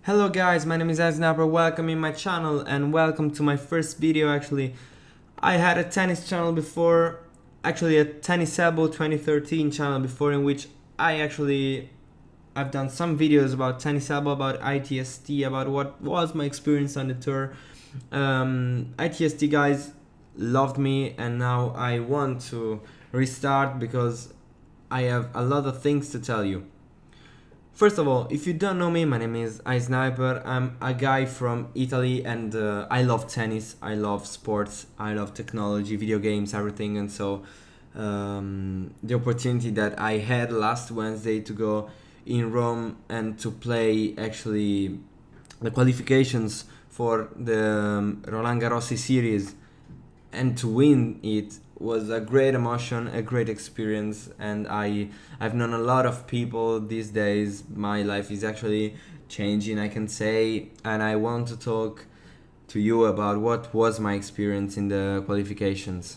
Hello guys, my name is Azteca, welcome in my channel and welcome to my first video actually. I had a tennis channel before, actually a Tennis Elbow 2013 channel before, in which I've done some videos about Tennis Elbow, about ITST, about what was my experience on the tour. ITST guys loved me and now I want to restart because I have a lot of things to tell you. First of all, if you don't know me, my name is iSniper. I'm a guy from Italy and I love tennis, I love sports, I love technology, video games, everything. And so the opportunity that I had last Wednesday to go in Rome and to play actually the qualifications for the Roland Garros series and to win it was a great emotion, a great experience, and I've known a lot of people these days. My life is actually changing, I can say, and I want to talk to you about what was my experience in the qualifications.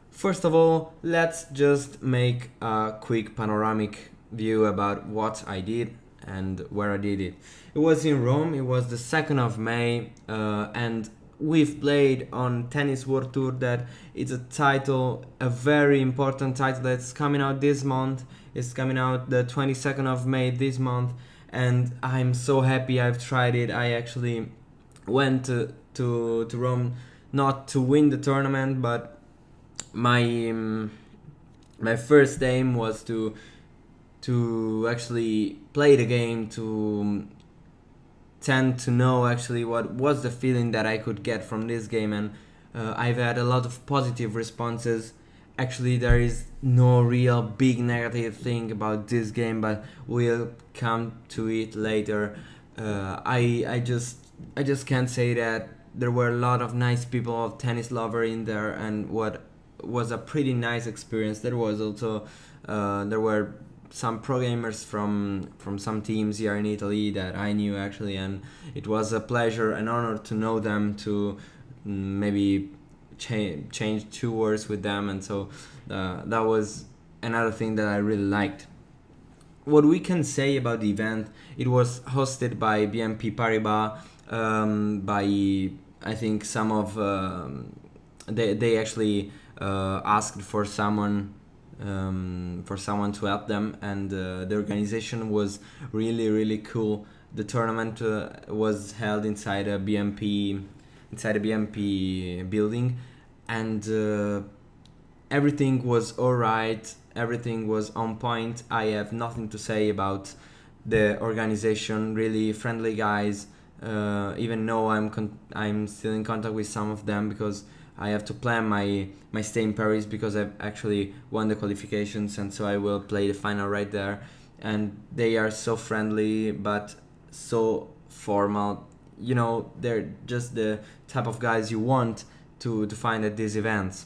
First of all, let's just make a quick panoramic view about what I did and where I did it. It was in Rome, it was the 2nd of May, and we've played on Tennis World Tour. That it's a title, a very important title that's coming out this month. It's coming out the 22nd of May this month, and I'm so happy I've tried it. I actually went to Rome not to win the tournament, but my first aim was to actually play the game, to tend to know actually what was the feeling that I could get from this game, and I've had a lot of positive responses. Actually, there is no real big negative thing about this game, but we'll come to it later. I just can't say that there were a lot of nice people, of tennis lover in there, and what was a pretty nice experience. There was also there were some pro gamers from some teams here in Italy that I knew actually, and it was a pleasure, an honor to know them, to maybe change two words with them, and so that was another thing that I really liked. What we can say about the event, it was hosted by BNP Paribas, by I think some of they actually asked for someone to help them, and the organization was really cool. The tournament was held inside a BNP building, and everything was alright, everything was on point. I have nothing to say about the organization, really friendly guys, even though I'm still in contact with some of them because I have to plan my stay in Paris, because I've actually won the qualifications, and so I will play the final right there. And they are so friendly but so formal. You know, they're just the type of guys you want to find at these events.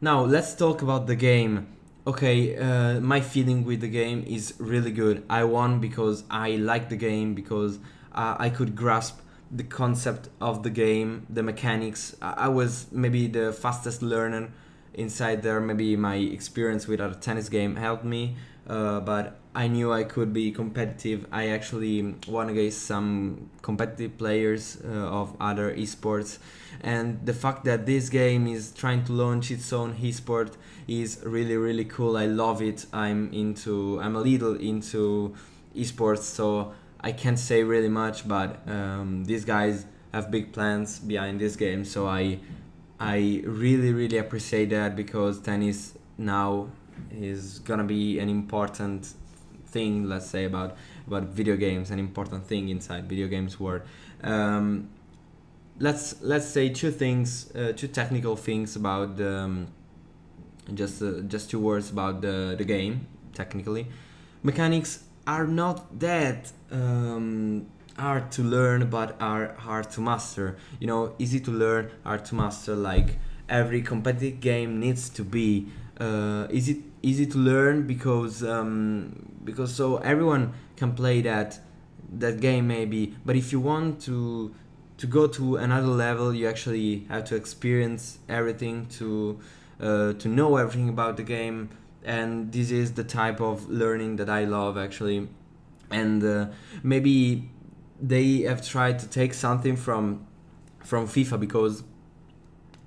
Now let's talk about the game. Okay, my feeling with the game is really good. I won because I like the game, because I could grasp the concept of the game, the mechanics. I was maybe the fastest learner inside there. Maybe my experience with a tennis game helped me, but I knew I could be competitive. I actually won against some competitive players of other esports, and the fact that this game is trying to launch its own esport is really cool. I love it. I'm a little into esports, so I can't say really much, but these guys have big plans behind this game, so I really appreciate that, because tennis now is gonna be an important thing, let's say, about video games, an important thing inside video games world. Let's say two technical things about just two words about the game. Technically, mechanics are not that hard to learn, but are hard to master. You know, easy to learn, hard to master. Like every competitive game needs to be easy to learn, because so everyone can play that game maybe. But if you want to go to another level, you actually have to experience everything, to know everything about the game, and this is the type of learning that I love actually. And maybe they have tried to take something from FIFA, because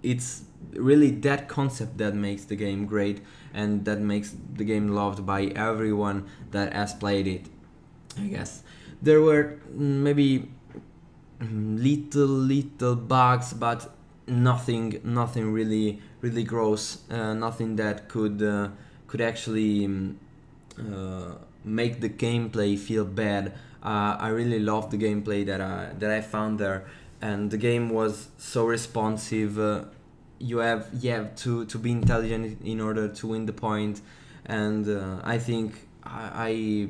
it's really that concept that makes the game great and that makes the game loved by everyone that has played it, I guess. There were maybe little bugs, but nothing really gross, nothing that could actually make the gameplay feel bad. I really loved the gameplay that I found there, and the game was so responsive. You have to be intelligent in order to win the point, and I think I've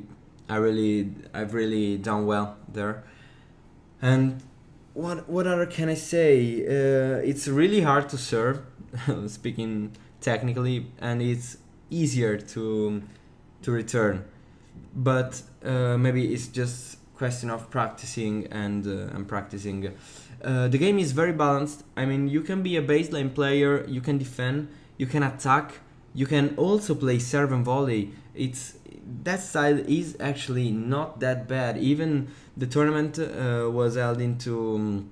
really done well there. And what other can I say? It's really hard to serve, speaking technically, and it's easier to return. But maybe it's just question of practicing and practicing. The game is very balanced. I mean, you can be a baseline player, you can defend, you can attack, you can also play serve and volley. It's that style is actually not that bad. Even the tournament was held into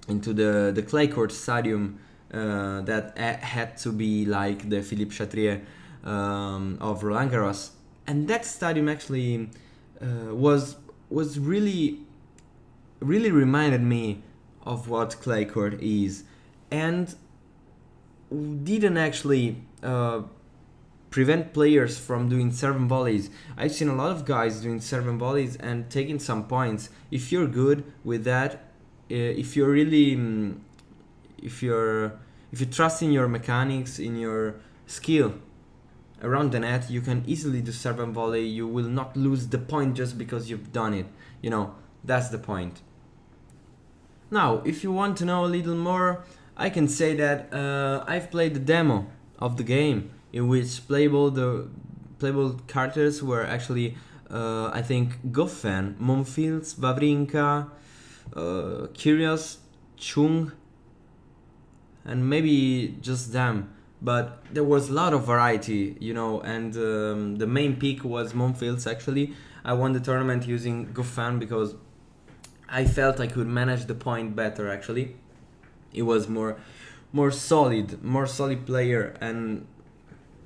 the clay court stadium that had to be like the Philippe Chatrier of Roland Garros, and that stadium actually was really reminded me of what clay court is, and didn't actually prevent players from doing serve and volleys. I've seen a lot of guys doing serve and volleys and taking some points. If you're good with that, if you're really, if you trust in your mechanics, in your skill around the net, you can easily do serve and volley. You will not lose the point just because you've done it. You know, that's the point. Now, if you want to know a little more, I can say that I've played the demo of the game, in which playable characters were actually, I think, Goffin, Monfils, Wawrinka, Kyrgios, Chung, and maybe just them. But there was a lot of variety, you know, and the main pick was Monfils actually. I won the tournament using Goffin because I felt I could manage the point better actually. It was more solid player, and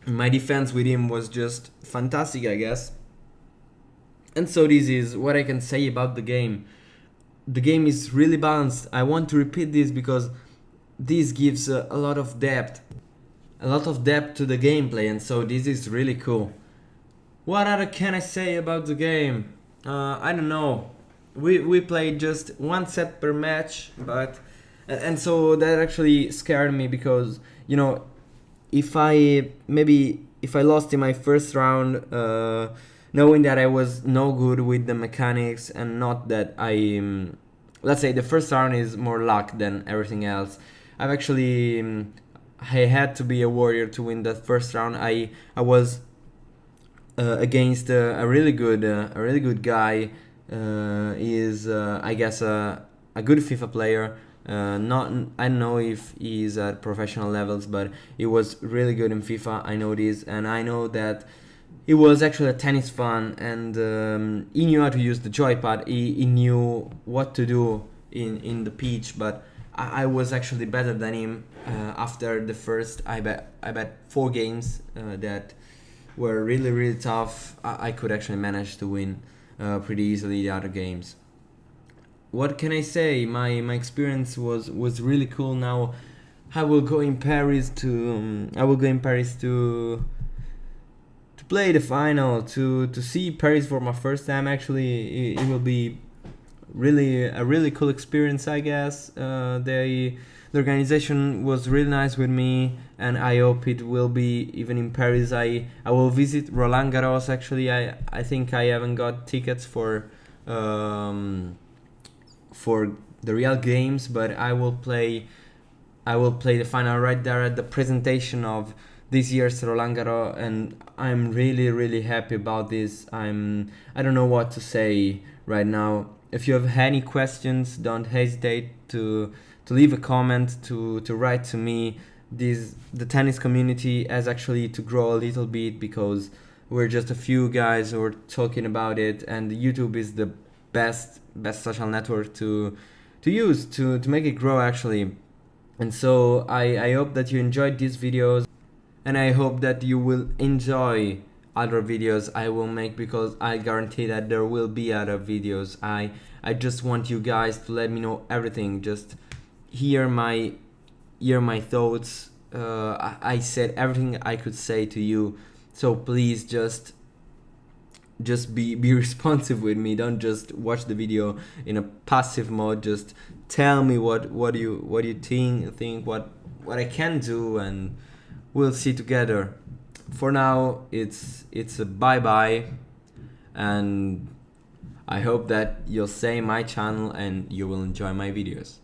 my defense with him was just fantastic, I guess. And so this is what I can say about the game. The game is really balanced. I want to repeat this because this gives a lot of depth to the gameplay, and so this is really cool. What other can I say about the game? I don't know. We played just one set per match, but and so that actually scared me because, you know, if I lost in my first round, knowing that I was no good with the mechanics, and not that let's say the first round is more luck than everything else. I've actually I had to be a warrior to win that first round. I was against a really good guy. He is I guess a good FIFA player. Not I don't know if he's at professional levels, but he was really good in FIFA. I know this, and I know that he was actually a tennis fan, and he knew how to use the joypad. He knew what to do in the pitch, but I was actually better than him after the first I bet 4 games that were really tough. I could actually manage to win pretty easily the other games. What can I say? My experience was really cool. Now I will go in Paris to play the final, to see Paris for my first time. Actually, it will be a really cool experience, I guess. The organization was really nice with me, and I hope it will be even in Paris. I will visit Roland Garros. Actually, I think I haven't got tickets for the real games, but I will play the final right there at the presentation of this year's Roland Garros, and I'm really happy about this. I don't know what to say right now. If you have any questions, don't hesitate to leave a comment, to write to me. the tennis community has actually to grow a little bit, because we're just a few guys who are talking about it, and YouTube is the best social network to use to make it grow actually. And so I hope that you enjoyed these videos, and I hope that you will enjoy other videos I will make, because I guarantee that there will be other videos. I just want you guys to let me know everything. Just hear my thoughts. I said everything I could say to you, so please just be responsive with me. Don't just watch the video in a passive mode. Just tell me what you think what I can do, and we'll see together. For now, it's a bye bye, and I hope that you'll stay in my channel and you will enjoy my videos.